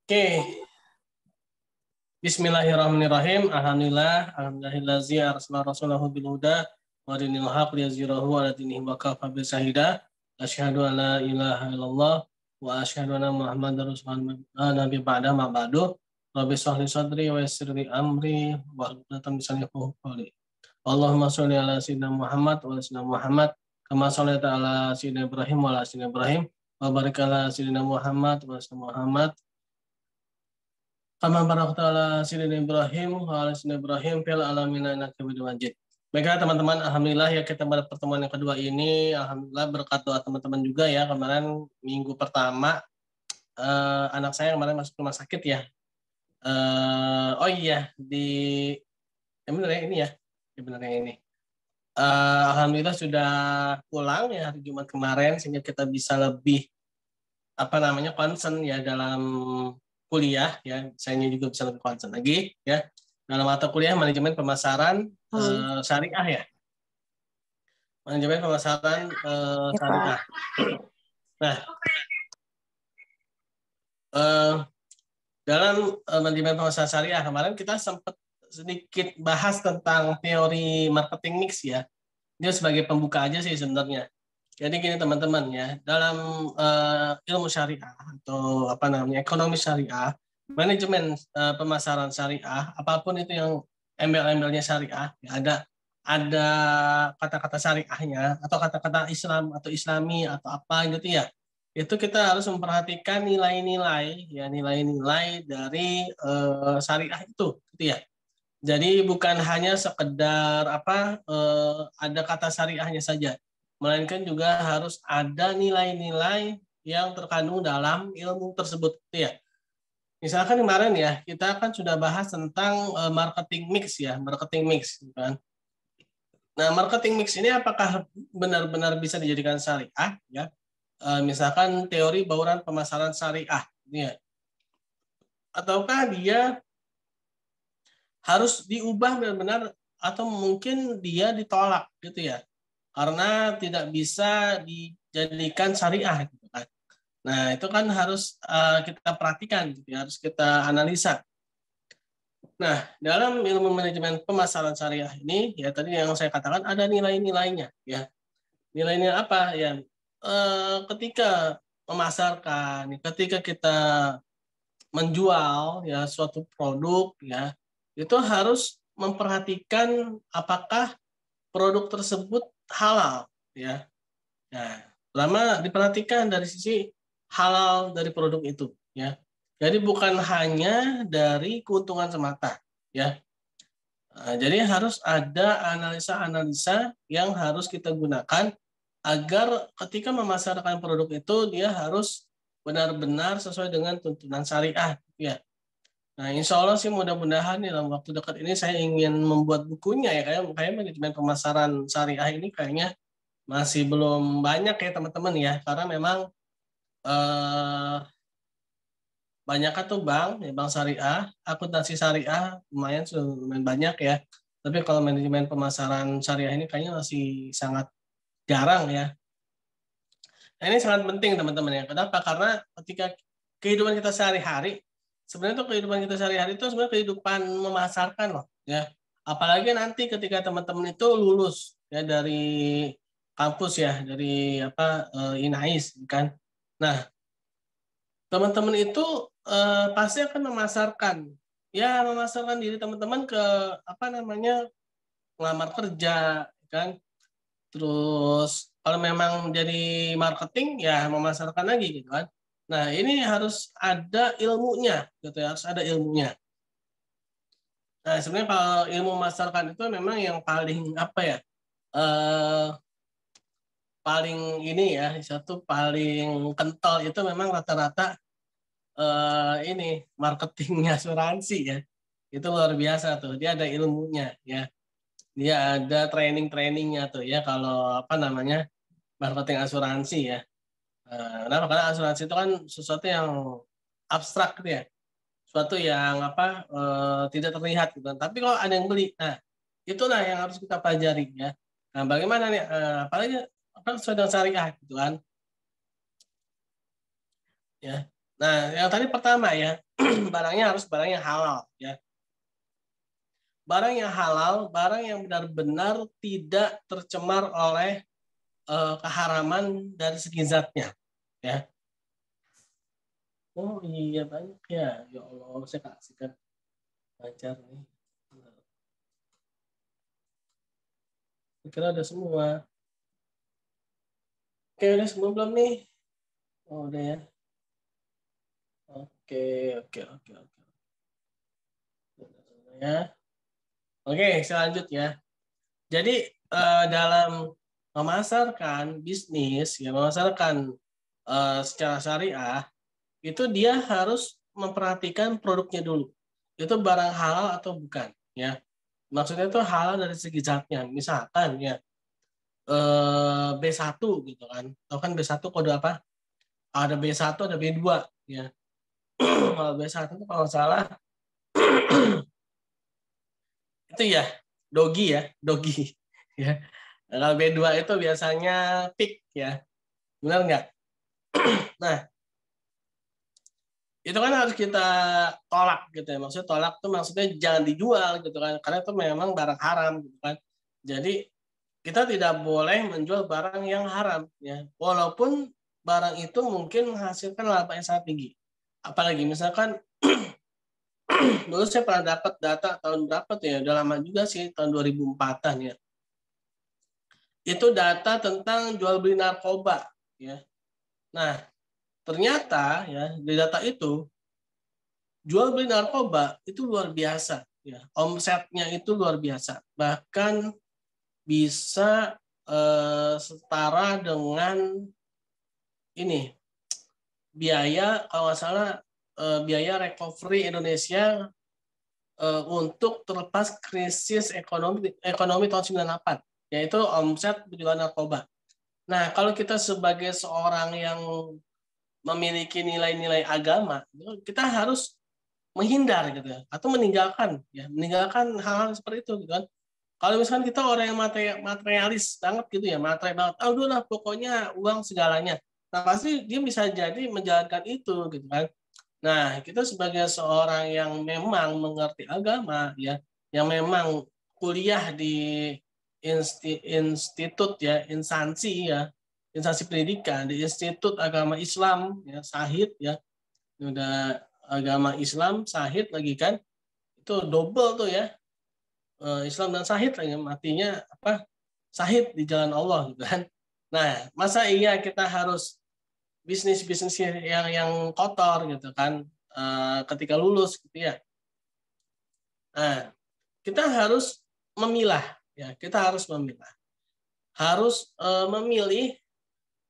Oke, Bismillahirrahmanirrahim. Alhamdulillahillazi arsala rasulahu bil huda wa dinil haq liyuzhirahu 'ala dinihi wa kafa bi syahida. Asyhadu an la ilaha illallah wa asyhadu anna Muhammadar rasulullah nabi ba'da ma ba'du. Rabbi shrah li sadri wa yassir li amri wa hlul 'uqdatam min lisani yafqahu qawli. Allahumma sholli ala sayyidina Muhammad wa ala sayyidina Muhammad kama shallaita ala sayyidina Ibrahim wa ala sayyidina Ibrahim wa barik ala sayyidina Muhammad wa ala sayyidina Muhammad kama barakta ala sayyidina Ibrahim wa ala sayyidina Ibrahim fil alamin innaka Hamidum Majid. Baiklah teman-teman, alhamdulillah ya kita pada pertemuan yang kedua ini, alhamdulillah berkat doa teman-teman juga ya, kemarin minggu pertama anak saya kemarin masuk rumah sakit ya. Oh iya ya benar ya ini ya. Ya benar yang ini. Alhamdulillah sudah pulang ya hari Jumat kemarin sehingga kita bisa lebih concern ya dalam kuliah ya, saya juga bisa lebih concern lagi ya dalam mata kuliah manajemen pemasaran syariah ya, manajemen pemasaran syariah. Nah, dalam manajemen pemasaran syariah kemarin kita sempat sedikit bahas tentang teori marketing mix ya. Ini sebagai pembuka aja sih sebenarnya. Jadi gini teman-teman ya, dalam ilmu syariah atau ekonomi syariah, manajemen pemasaran syariah, apapun itu yang embel-embelnya syariah, ya ada kata-kata syariahnya atau kata-kata Islam atau Islami atau apa gitu ya. Itu kita harus memperhatikan nilai-nilai ya, nilai-nilai dari syariah itu gitu ya. Jadi bukan hanya sekedar ada kata syariahnya saja, melainkan juga harus ada nilai-nilai yang terkandung dalam ilmu tersebut ya. Misalkan kemarin ya kita kan sudah bahas tentang marketing mix ya, marketing mix kan. Nah, marketing mix ini apakah benar-benar bisa dijadikan syariah ya? Misalkan teori bauran pemasaran syariah ya. Ataukah dia harus diubah benar-benar atau mungkin dia ditolak gitu ya? Karena tidak bisa dijadikan syariah gitu kan. Nah, itu kan harus kita perhatikan gitu ya, harus kita analisa. Nah, dalam ilmu manajemen pemasaran syariah ini ya tadi yang saya katakan ada nilai-nilainya ya. Nilainya apa ya? Ketika memasarkan, ketika kita menjual ya suatu produk ya, itu harus memperhatikan apakah produk tersebut halal ya. Nah, pertama diperhatikan dari sisi halal dari produk itu ya. Jadi bukan hanya dari keuntungan semata ya. Nah, jadi harus ada analisa-analisa yang harus kita gunakan agar ketika memasarkan produk itu dia harus benar-benar sesuai dengan tuntunan syariah ya. Nah, insya Allah sih mudah-mudahan dalam waktu dekat ini saya ingin membuat bukunya ya, kayak manajemen pemasaran syariah ini kayaknya masih belum banyak ya teman-teman ya, karena memang eh, banyak tuh bank syariah, akuntansi syariah lumayan banyak ya. Tapi kalau manajemen pemasaran syariah ini kayaknya masih sangat jarang ya. Nah, ini sangat penting teman-teman ya. Kenapa? Karena ketika kehidupan kita sehari-hari, sebenarnya tuh kehidupan kita sehari-hari itu sebenarnya kehidupan memasarkan loh ya. Apalagi nanti ketika teman-teman itu lulus ya dari kampus ya, dari INAIS kan. Nah, teman-teman itu pasti akan memasarkan diri teman-teman ke ngelamar kerja kan. Terus kalau memang jadi marketing ya memasarkan lagi gitu kan. Nah, ini harus ada ilmunya gitu ya, harus ada ilmunya. Nah, sebenarnya kalau ilmu memasarkan itu memang yang paling eh paling ini ya, satu paling kental itu memang rata-rata ini marketingnya asuransi ya. Itu luar biasa tuh, dia ada ilmunya ya. Dia ada training-trainingnya tuh ya kalau marketing asuransi ya. Kenapa? Karena asuransi itu kan sesuatu yang abstrak gitu ya, sesuatu yang tidak terlihat gitu. Tapi kalau ada yang beli, nah itulah yang harus kita pelajari ya. Nah, bagaimana nih? Apalagi sesuai dengan syariah gitu kan? Ya. Nah, yang tadi pertama ya, barangnya harus barang yang halal ya. Barang yang halal, barang yang benar-benar tidak tercemar oleh keharaman dari segi zatnya ya. Oh iya banyak ya. Ya Allah, saya kasihkan lancar nih. Kira udah semua. Oke, udah semua belum nih? Oh, udah ya. Oke, oke, oke, oke. Ya. Oke, saya lanjut ya. Jadi dalam memasarkan bisnis, ya memasarkan secara syariah, itu dia harus memperhatikan produknya dulu. Itu barang halal atau bukan, ya. Maksudnya itu halal dari segi zatnya. Misalkan ya B1 gitu kan. Tahu kan B1 kode apa? Ada B1, ada B2 ya. Kalau B1 itu kalau salah itu ya dogi ya. Kalau B2 itu biasanya pig ya. Benar nggak? Nah, itu kan harus kita tolak gitu ya. Maksudnya tolak tuh maksudnya jangan dijual gitu kan. Karena itu memang barang haram gitu kan. Jadi kita tidak boleh menjual barang yang haram ya. Walaupun barang itu mungkin menghasilkan laba yang sangat tinggi. Apalagi misalkan dulu saya pernah dapat data tahun berapa tuh ya, udah lama juga sih, tahun 2004-an ya. Itu data tentang jual beli narkoba ya. Nah, ternyata ya di data itu jual beli narkoba itu luar biasa ya. Omsetnya itu luar biasa. Bahkan bisa setara dengan ini biaya kalau nggak salah biaya recovery Indonesia untuk terlepas krisis ekonomi tahun 98, yaitu omset penjualan narkoba. Nah, kalau kita sebagai seorang yang memiliki nilai-nilai agama, kita harus menghindar gitu ya, atau meninggalkan hal-hal seperti itu gitu kan. Kalau misalkan kita orang yang materialis banget gitu ya, materi banget, ah udahlah pokoknya uang segalanya. Nah, pasti dia bisa jadi menjalankan itu gitu kan. Nah, kita sebagai seorang yang memang mengerti agama ya, yang memang kuliah di institut ya, instansi pendidikan di Institut Agama Islam ya, Sahid ya. Udah agama Islam Sahid lagi kan. Itu double tuh ya. Islam dan Sahid lagi matinya apa? Sahid di jalan Allah gitu kan. Nah, masa iya kita harus bisnis-bisnis yang kotor gitu kan ketika lulus gitu ya. Nah, kita harus memilah ya, kita harus memilah. Harus memilih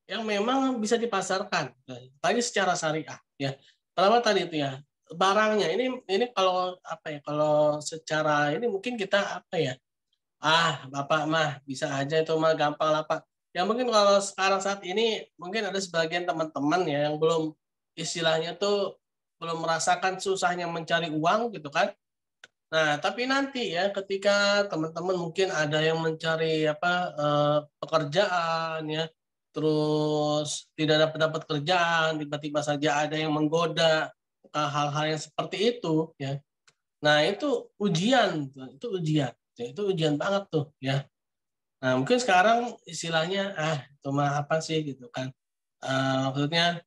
yang memang bisa dipasarkan. Nah, tadi secara syariah ya. Pertama tadi itu ya, barangnya ini kalau apa ya? Kalau secara ini mungkin kita apa ya? Ah, Bapak mah bisa aja itu mah gampang lah Pak. Ya mungkin kalau sekarang saat ini mungkin ada sebagian teman-teman ya yang belum istilahnya tuh belum merasakan susahnya mencari uang gitu kan. Nah, tapi nanti ya ketika teman-teman mungkin ada yang mencari apa pekerjaan ya, terus tidak dapat kerjaan, tiba-tiba saja ada yang menggoda hal-hal yang seperti itu ya. Nah, itu ujian. Ya, itu ujian banget tuh ya. Nah, mungkin sekarang istilahnya itu mah apa sih gitu kan. Maksudnya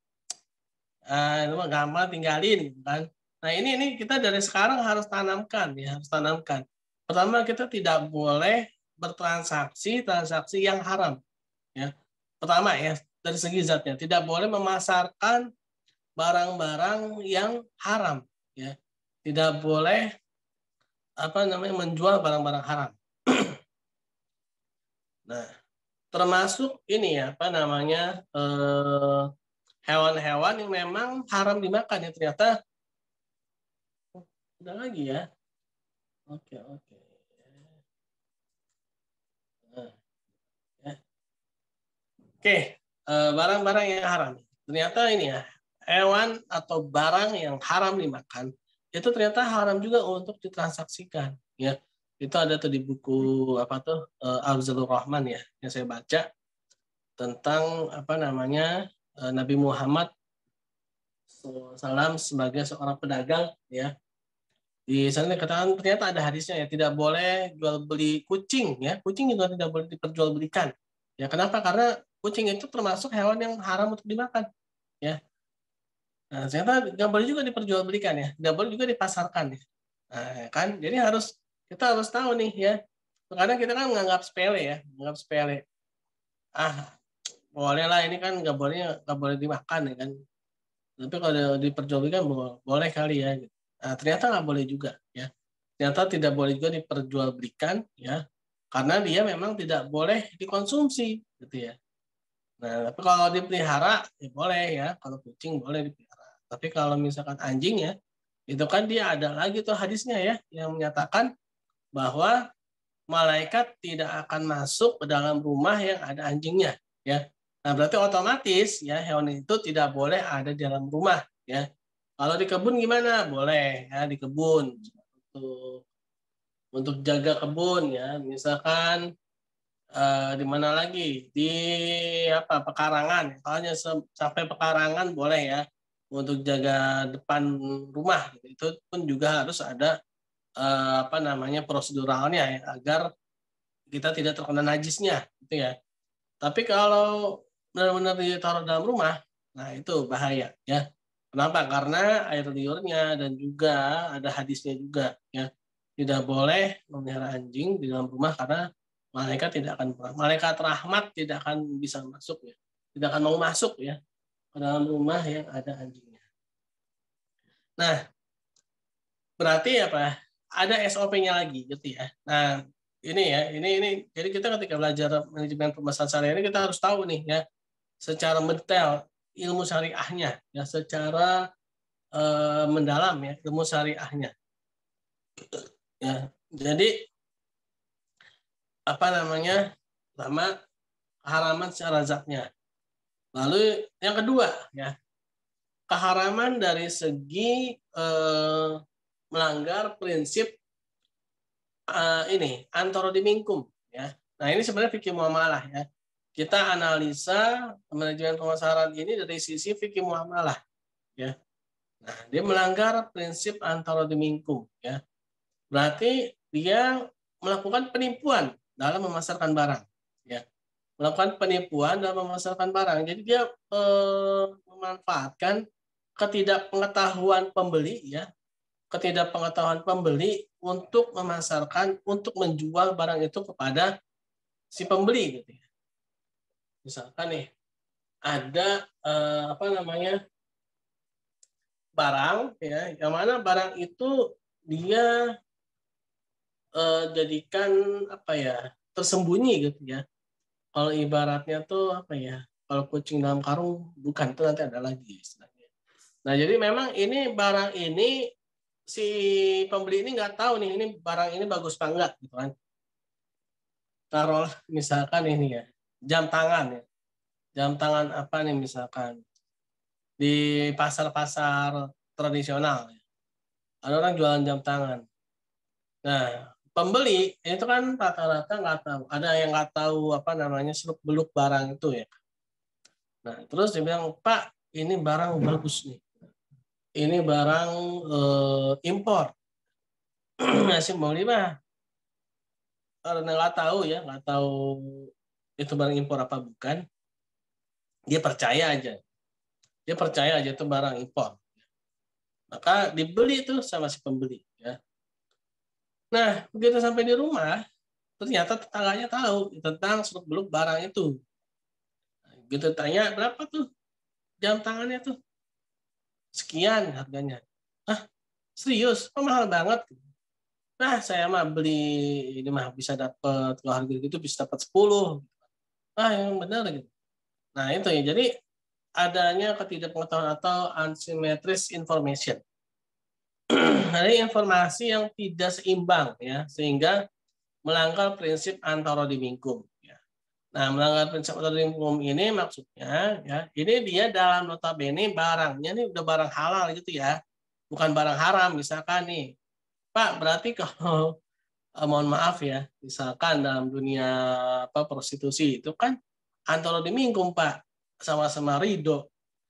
itu mah gampang tinggalin gitu kan. Nah, ini kita dari sekarang harus tanamkan ya, harus tanamkan. Pertama kita tidak boleh bertransaksi transaksi yang haram ya. Pertama ya, dari segi zatnya tidak boleh memasarkan barang-barang yang haram ya. Tidak boleh apa namanya menjual barang-barang haram. Nah, termasuk ini ya, apa namanya hewan-hewan yang memang haram dimakan ya ternyata. Udah lagi ya. Oke, oke. Nah, ya. Oke, barang-barang yang haram. Ternyata ini ya, hewan atau barang yang haram dimakan itu ternyata haram juga untuk ditransaksikan ya. Itu ada tuh di buku apa tuh Abzalur Rahman ya yang saya baca tentang apa namanya Nabi Muhammad Salam sebagai seorang pedagang ya. Di sana dikatakan ternyata ada hadisnya ya, tidak boleh jual beli kucing ya. Kucing juga tidak boleh diperjualbelikan. Ya, kenapa? Karena kucing itu termasuk hewan yang haram untuk dimakan ya. Nah, ternyata nggak boleh juga diperjualbelikan ya, nggak boleh juga dipasarkan ya. Nah, kan, jadi kita harus tahu nih ya. Kadang kita kan menganggap sepele ya, menganggap sepele. Ah, boleh lah ini kan nggak boleh dimakan ya kan. Tapi kalau diperjualbelikan boleh kali ya. Nah, ternyata nggak boleh juga ya. Ternyata tidak boleh juga diperjualbelikan ya, karena dia memang tidak boleh dikonsumsi gitu ya. Nah, tapi kalau dipelihara ya boleh ya, kalau kucing boleh dipelihara. Tapi kalau misalkan anjing ya, itu kan dia ada lagi tuh hadisnya ya yang menyatakan bahwa malaikat tidak akan masuk ke dalam rumah yang ada anjingnya ya. Nah, berarti otomatis ya hewan itu tidak boleh ada di dalam rumah ya. Kalau di kebun gimana? Boleh ya di kebun untuk jaga kebun ya. Misalkan di mana lagi? Di apa? Pekarangan. Kalau sampai pekarangan boleh ya untuk jaga depan rumah. Itu pun juga harus ada apa namanya proseduralnya ya, agar kita tidak terkena najisnya gitu ya. Tapi kalau benar-benar ditaruh dalam rumah, nah itu bahaya ya. Kenapa? Karena air liurnya dan juga ada hadisnya juga ya. Tidak boleh memelihara anjing di dalam rumah karena malaikat rahmat tidak akan bisa masuk ya. Tidak akan mau masuk ya ke dalam rumah yang ada anjingnya. Nah, berarti apa? Ada SOP-nya lagi gitu ya. Nah, ini ya, ini jadi kita ketika belajar manajemen permasalahan syariah ini kita harus tahu nih ya secara mendetail ilmu syariahnya ya, secara mendalam ya ilmu syariahnya ya. Jadi apa namanya? Pertama, keharaman secara zatnya. Lalu yang kedua ya, keharaman dari segi melanggar prinsip ini antara dimingkum ya. Nah, ini sebenarnya fikih muamalah ya. Kita analisa manajemen permasalahan ini dari sisi fikih muamalah ya. Nah, dia melanggar prinsip antara dimingkum ya. Berarti dia melakukan penipuan dalam memasarkan barang ya. Melakukan penipuan dalam memasarkan barang. Jadi dia memanfaatkan ketidakpengetahuan pembeli ya, ketidakpengetahuan pembeli untuk memasarkan, untuk menjual barang itu kepada si pembeli gitu ya. Misalkan nih ada apa namanya? Barang ya, yang mana barang itu dia jadikan apa ya? Tersembunyi gitu ya. Kalau ibaratnya tuh apa ya? Kalau kucing dalam karung bukan, itu nanti ada lagi istilahnya. Nah, jadi memang ini barang ini si pembeli ini nggak tahu nih ini barang ini bagus apa enggak gitu kan. Taruh misalkan ini ya, jam tangan ya. Jam tangan apa nih misalkan di pasar-pasar tradisional ya. Ada orang jualan jam tangan. Nah, pembeli itu kan rata-rata nggak tahu. Ada yang nggak tahu apa namanya seluk-beluk barang itu ya. Nah, terus dia bilang, "Pak, ini barang bagus nih. Ini barang impor." Nah, si pembeli mah karena nggak tahu ya, nggak tahu itu barang impor apa bukan, dia percaya aja. Dia percaya aja itu barang impor. Maka dibeli itu sama si pembeli. Ya. Nah, begitu sampai di rumah, ternyata tetangganya tahu tentang seluk-beluk barang itu. Gitu tanya, berapa tuh jam tangannya tuh? Sekian harganya. Ah, serius? Kok mahal banget? Nah, saya mah beli ini mah bisa dapat kalau harga gitu bisa dapat 10. Ah, yang benar gitu. Nah, itu ya. Jadi adanya ketidakpengetahuan atau asymmetric information. Ada informasi yang tidak seimbang ya, sehingga melanggar prinsip antara dimingkum ya. Nah, melanggar prinsip antara dimingkum ini maksudnya ya, ini dia dalam notabene barangnya nih udah barang halal gitu ya. Bukan barang haram misalkan nih. Pak, berarti kalau mohon maaf ya, misalkan dalam dunia apa prostitusi itu kan antara dimingkum Pak, sama-sama ridho.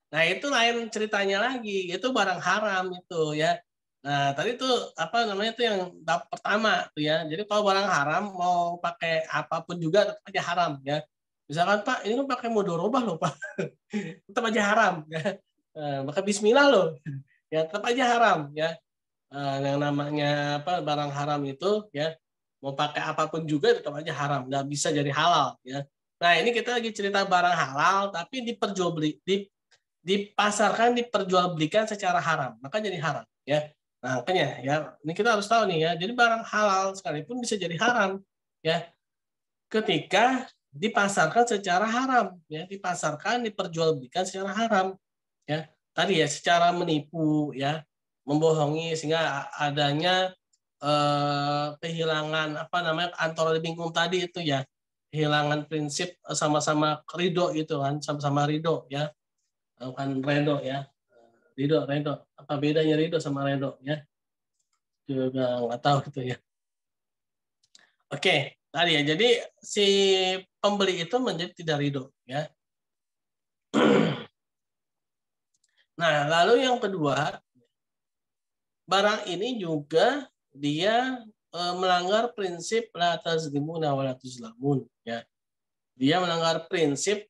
Nah, itu lain ceritanya lagi, itu barang haram itu ya. Nah, tadi tuh apa namanya tuh yang bab pertama tuh ya. Jadi kalau barang haram mau pakai apapun juga tetap aja haram ya. Misalkan Pak, ini kan pakai mudorobah loh Pak, tetap aja haram ya. Maka Bismillah loh, ya tetap aja haram ya. Yang namanya apa barang haram itu ya mau pakai apapun juga tetap aja haram, nggak bisa jadi halal ya. Nah ini kita lagi cerita barang halal tapi dipasarkan diperjualbelikan secara haram maka jadi haram ya. Nah makanya ya ini kita harus tahu nih ya jadi barang halal sekalipun bisa jadi haram ya ketika dipasarkan secara haram ya dipasarkan diperjualbelikan secara haram ya tadi ya secara menipu ya membohongi sehingga adanya kehilangan apa namanya antara bingung tadi itu ya kehilangan prinsip sama-sama ridho gitu kan sama-sama ridho ya bukan ridho ya ridho apa bedanya ridho sama ridho ya juga nggak tahu gitu ya. Oke tadi ya jadi si pembeli itu menjadi tidak ridho ya. Nah lalu yang kedua barang ini juga dia melanggar prinsip la tazlimuna wa la tuzlamun ya. Dia melanggar prinsip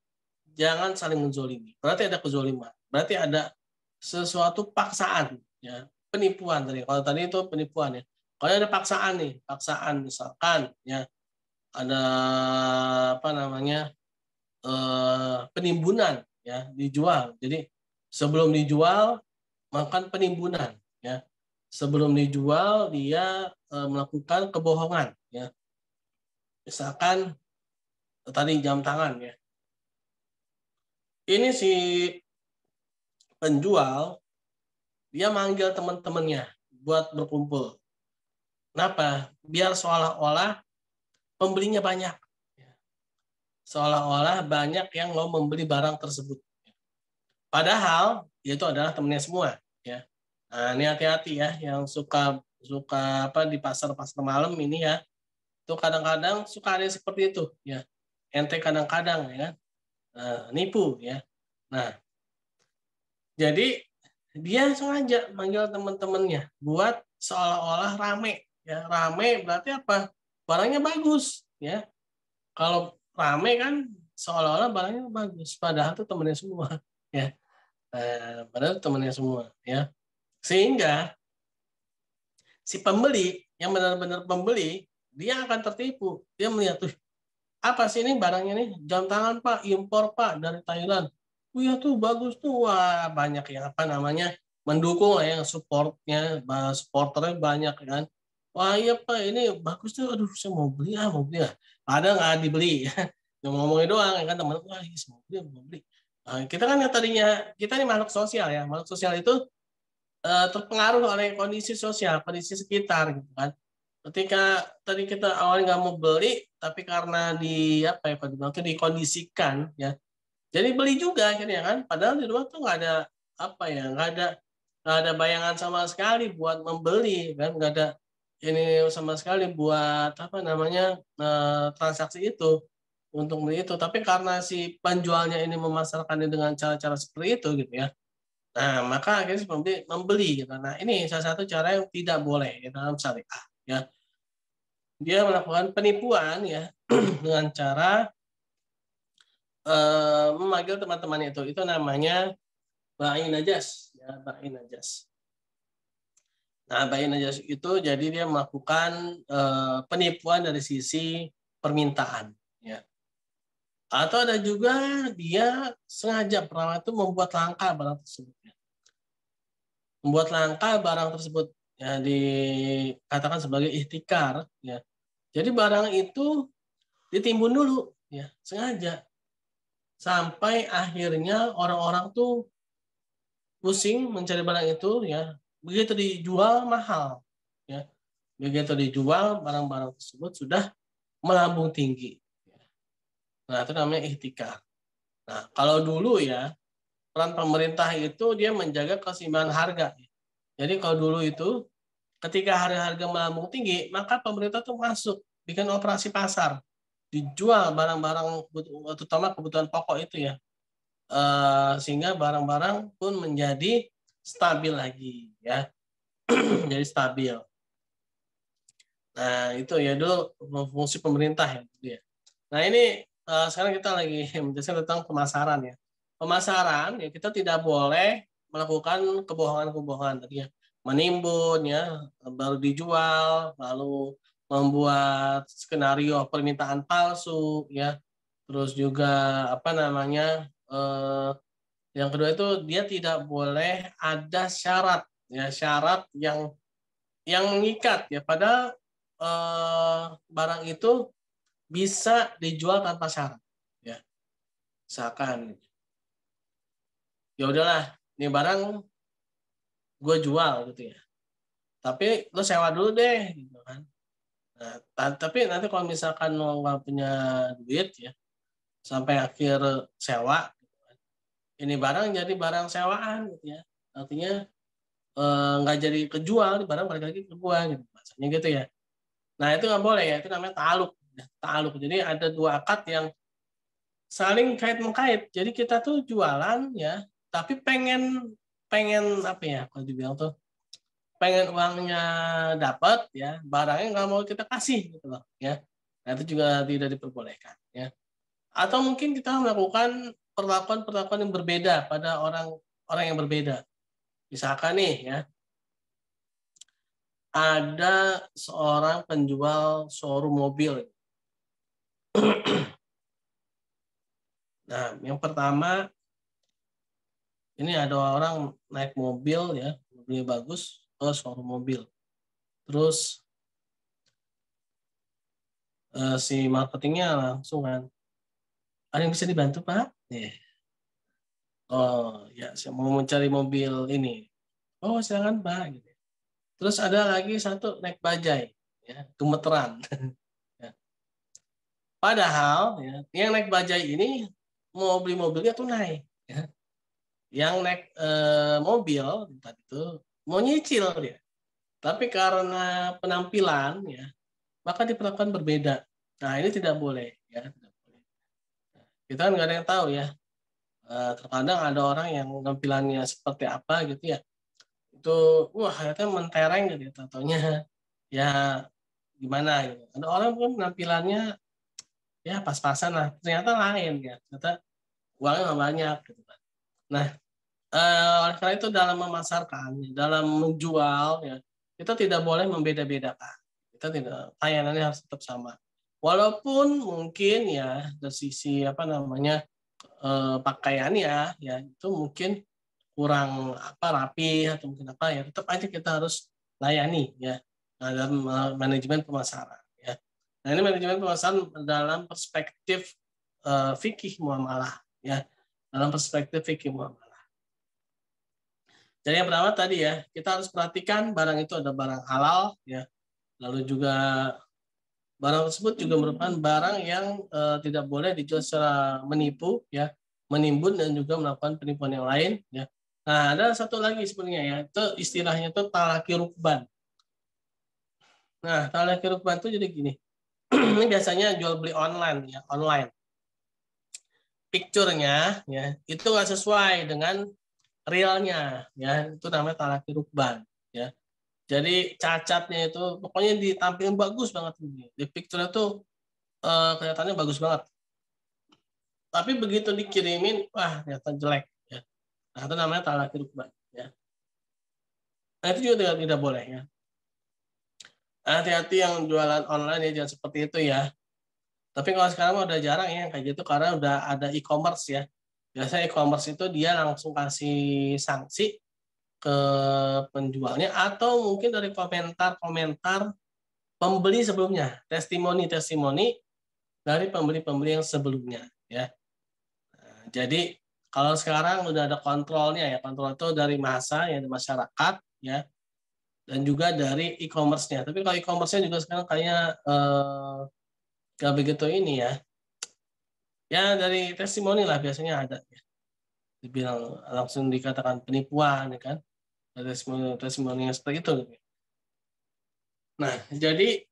jangan saling menzolimi. Berarti ada kezoliman. Berarti ada sesuatu paksaan ya. Penipuan tadi. Kalau tadi itu penipuan ya. Kalau ada paksaan nih, paksaan misalkan ya ada apa namanya penimbunan ya dijual. Jadi sebelum dijual melakukan penimbunan ya. Sebelum dijual dia melakukan kebohongan ya. Misalkan tadi jam tangan ya. Ini si penjual dia manggil teman-temannya buat berkumpul. Kenapa? Biar seolah-olah pembelinya banyak. Seolah-olah banyak yang mau membeli barang tersebut. Padahal itu adalah temannya semua. Ya. Nah, ini hati-hati ya, yang suka apa di pasar-pasar malam ini ya, itu kadang-kadang suka ada yang seperti itu. Ya. Ente kadang-kadang ya, nipu ya. Nah, jadi dia sengaja manggil teman-temannya buat seolah-olah rame ya rame berarti apa barangnya bagus ya kalau rame kan seolah-olah barangnya bagus padahal itu temannya semua ya padahal temannya semua ya sehingga si pembeli yang benar-benar pembeli dia akan tertipu dia melihat tuh apa sih ini barangnya nih jam tangan Pak impor Pak dari Thailand. Iya tuh bagus tuh wah banyak yang apa namanya mendukung lah yang supportnya supporternya banyak kan. Wah iya Pak ini bagus tuh aduh saya mau beli ya. Padahal nggak dibeli ya. Cuma ngomongin doang ya kan teman wah iya mau beli. Nah, kita kan yang tadinya kita ini makhluk sosial ya makhluk sosial itu terpengaruh oleh kondisi sosial kondisi sekitar gitu kan ketika tadi kita awalnya nggak mau beli tapi karena di apa ya kalau dibilang itu dikondisikan ya jadi beli juga akhirnya kan padahal di luar tuh nggak ada apa ya nggak ada bayangan sama sekali buat membeli kan nggak ada ini sama sekali buat apa namanya transaksi itu untuk beli itu tapi karena si penjualnya ini memasarkannya dengan cara-cara seperti itu gitu ya nah maka akhirnya si pembeli membeli gitu nah ini salah satu cara yang tidak boleh ya, dalam syariah ya dia melakukan penipuan ya dengan cara memanggil teman-teman itu namanya ba'i najas ya ba'i najas. Nah ba'i najas itu jadi dia melakukan penipuan dari sisi permintaan ya atau ada juga dia sengaja pertama itu membuat langka barang tersebut ya. Membuat langka barang tersebut ya dikatakan sebagai ihtikar ya jadi barang itu ditimbun dulu ya sengaja sampai akhirnya orang-orang tuh pusing mencari barang itu ya begitu dijual mahal ya begitu dijual barang-barang tersebut sudah melambung tinggi nah itu namanya ihtikar. Nah kalau dulu ya peran pemerintah itu dia menjaga keseimbangan harga jadi kalau dulu itu ketika harga-harga melambung tinggi maka pemerintah tuh masuk bikin operasi pasar dijual barang-barang terutama kebutuhan pokok itu ya sehingga barang-barang pun menjadi stabil lagi ya. Jadi stabil. Nah, itu ya dulu fungsi pemerintah ya. Nah, ini sekarang kita lagi menjelaskan tentang pemasaran ya. Pemasaran ya kita tidak boleh melakukan kebohongan-kebohongan tadi ya. Menimbun ya, baru dijual, lalu membuat skenario permintaan palsu ya. Terus juga apa namanya? Yang kedua itu dia tidak boleh ada syarat ya, syarat yang mengikat ya, pada barang itu bisa dijual tanpa syarat ya. Misalkan ya udahlah, ini barang gue jual gitu ya, tapi lo sewa dulu deh gitu kan. Nah, tapi nanti kalau misalkan lo nggak punya duit ya sampai akhir sewa gitu kan, ini barang jadi barang sewaan gitu ya, artinya nggak jadi kejual, barang balik lagi ke gua gitu bahasanya gitu ya. Nah, itu nggak boleh ya, itu namanya ta'aluk ya, ta'aluk. Jadi ada dua akad yang saling kait mengkait. Jadi kita tuh jualan ya, tapi pengen pengen apa ya kalau dibilang tuh, pengen uangnya dapat ya, barangnya nggak mau kita kasih gitu loh ya. Nah, itu juga tidak diperbolehkan ya. Atau mungkin kita melakukan perlakuan-perlakuan yang berbeda pada orang orang yang berbeda. Misalkan nih ya, ada seorang penjual showroom mobil. Nah, yang pertama ini ada orang naik mobil ya, mobilnya bagus, ke showroom mobil. Terus si marketingnya langsung kan, ada yang bisa dibantu Pak? Oh ya, saya mau mencari mobil ini. Oh silakan Pak. Gitu. Terus ada lagi satu naik bajai, ya, gemeteran. Ya. Padahal ya, yang naik bajai ini mau beli mobilnya tunai. Ya. Yang naik mobil tadi itu mau nyicil dia. Tapi karena penampilan ya, maka diperlakukan berbeda. Nah ini tidak boleh ya. Tidak boleh. Kita kan nggak ada yang tahu ya. Terkadang ada orang yang tampilannya seperti apa gitu ya. Itu wah ternyata mentereng gitu tatonya ya gimana gitu. Ada orang pun penampilannya ya pas-pasan lah. Ternyata lain ya. Ternyata uangnya nggak banyak gitu kan. Nah, oleh karena itu dalam memasarkan, dalam menjual ya, kita tidak boleh membeda-bedakan. Kita tidak, layanannya harus tetap sama. Walaupun mungkin ya dari sisi apa namanya pakaiannya ya itu mungkin kurang apa rapi atau mungkin apa ya, tetap aja kita harus layani ya dalam manajemen pemasaran ya. Nah ini manajemen pemasaran dalam perspektif fikih muamalah ya, dalam perspektif fikih muamalah. Jadi yang pertama tadi ya, kita harus perhatikan barang itu ada barang halal ya. Lalu juga barang tersebut juga merupakan barang yang tidak boleh dijual secara menipu ya, menimbun dan juga melakukan penipuan yang lain ya. Nah, ada satu lagi sebenarnya ya, itu istilahnya itu talaki rukban. Nah, talaki rukban itu jadi gini. Ini biasanya jual beli online ya, online. Picture-nya ya, itu nggak sesuai dengan realnya ya, itu namanya talaki rukban ya. Jadi cacatnya itu pokoknya ditampilkan bagus banget di picture itu kelihatannya bagus banget. Tapi begitu dikirimin, wah ternyata jelek ya. Nah, itu namanya talaki rukban ya. Nah, itu juga tidak boleh ya. Hati-hati yang jualan online ya, jangan seperti itu ya. Tapi kalau sekarang udah jarang ya kayak gitu karena udah ada e-commerce ya. Biasanya e-commerce itu dia langsung kasih sanksi ke penjualnya atau mungkin dari komentar-komentar pembeli sebelumnya, testimoni-testimoni dari pembeli-pembeli yang sebelumnya ya. Nah, jadi kalau sekarang udah ada kontrolnya ya, kontrol itu dari massa ya, dari masyarakat ya, dan juga dari e-commerce-nya. Tapi kalau e-commerce-nya juga sekarang kayaknya nggak begitu ini ya. Ya dari testimoni lah biasanya ada ya. Dibilang langsung dikatakan penipuan ya kan. Ada testimoni yang seperti itu. Nah, jadi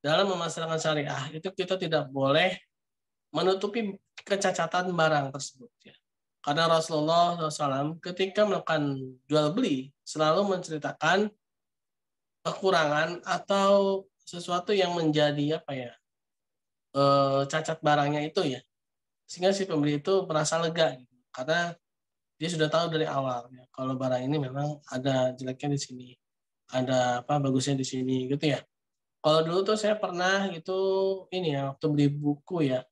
dalam memasarkan syariah itu kita tidak boleh menutupi kecacatan barang tersebut ya. Karena Rasulullah SAW ketika melakukan jual beli selalu menceritakan kekurangan atau sesuatu yang menjadi apa ya, cacat barangnya itu ya, sehingga si pembeli itu merasa lega gitu. Karena dia sudah tahu dari awal ya, kalau barang ini memang ada jeleknya di sini, ada apa bagusnya di sini gitu ya. Kalau dulu tuh saya pernah itu ini ya, waktu beli buku ya.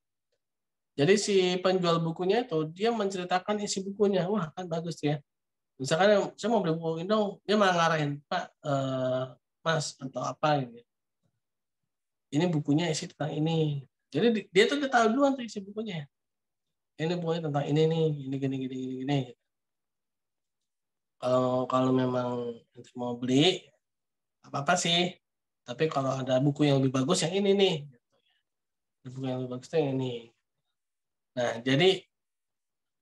Jadi si penjual bukunya itu dia menceritakan isi bukunya, wah kan bagus ya. Misalkan saya mau beli buku ini dong, dia malah ngarahin, Pak, Mas atau apa gitu. Ini bukunya isi tentang ini. Jadi dia tuh udah tahu duluan tuh isi bukunya. Ini bukunya tentang ini nih, ini gini. Kalau memang nanti mau beli, apa-apa sih. Tapi kalau ada buku yang lebih bagus yang ini nih. Buku yang lebih bagus itu yang ini. Nah, jadi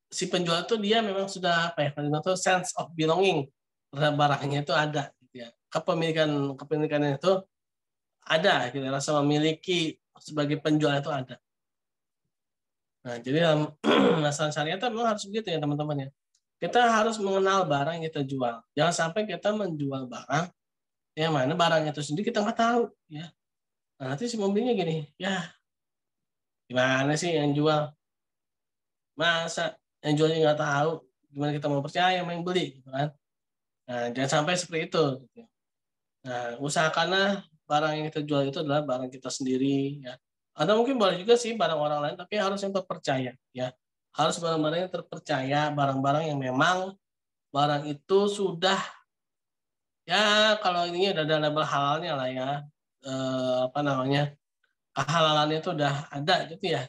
si penjual tuh dia memang sudah apa ya, kalau itu sense of belonging terhadap barangnya itu ada gitu ya. Kepemilikannya itu ada gitu, rasa memiliki sebagai penjual itu ada. Nah, jadi dalam masalah syariat itu memang harus begitu ya teman-teman ya. Kita harus mengenal barang yang kita jual. Jangan sampai kita menjual barang yang mana barang itu sendiri kita nggak tahu ya. Nah, nanti si pembelinya gini, ya gimana sih yang jual? Masa yang jualnya nggak tahu, gimana kita mau percaya sama yang beli gitu kan? Nah, jangan sampai seperti itu. Gitu. Nah, usahakanlah barang yang kita jual itu adalah barang kita sendiri ya. Atau mungkin boleh juga sih barang orang lain, tapi harus yang terpercaya ya. Harus barang-barang yang terpercaya, barang-barang yang memang barang itu sudah ya kalau ini udah ada label halalnya lah ya. Apa namanya? Kehalalannya itu udah ada gitu ya.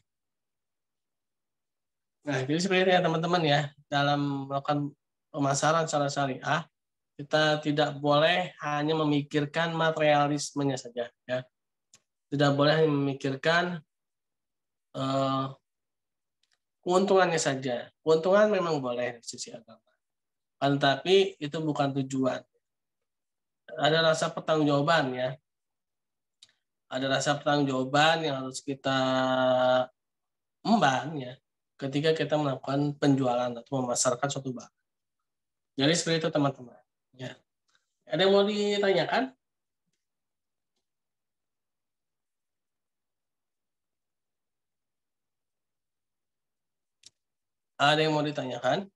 Nah, jadi seperti itu ya teman-teman ya. Dalam melakukan pemasaran secara syariah, kita tidak boleh hanya memikirkan materialismenya saja ya. Tidak boleh hanya memikirkan keuntungannya saja. Keuntungan memang boleh dari sisi agama. Tetapi itu bukan tujuan. Ada rasa pertanggungjawaban ya. Ada rasa pertanggungjawaban yang harus kita emban ya ketika kita melakukan penjualan atau memasarkan suatu barang. Jadi seperti itu teman-teman. Ya. Ada yang mau ditanyakan? Ada yang mau ditanyakan?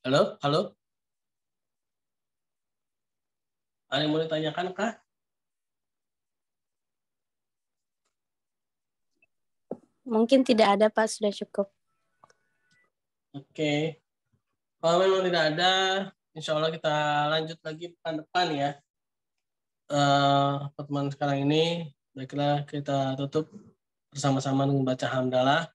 Halo? Halo? Ada yang mau ditanyakan kah? Mungkin tidak ada, Pak. Sudah cukup. Oke. Kalau memang tidak ada, insya Allah kita lanjut lagi pekan depan ya. Pertemuan sekarang ini, baiklah kita tutup bersama-sama dengan baca hamdalah.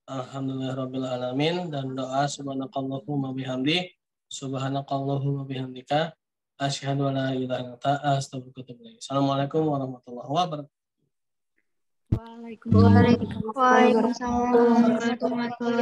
Alhamdulillahirabbil alamin dan doa subhanakallahumma bihamdi subhanakallahumma bihamdika asyhadu an la ilaha illa anta astaghfiruka wa atubu ilaik. Assalamualaikum warahmatullahi wabarakatuh. Waalaikumsalam. Waalaikumsalam warahmatullahi wabarakatuh.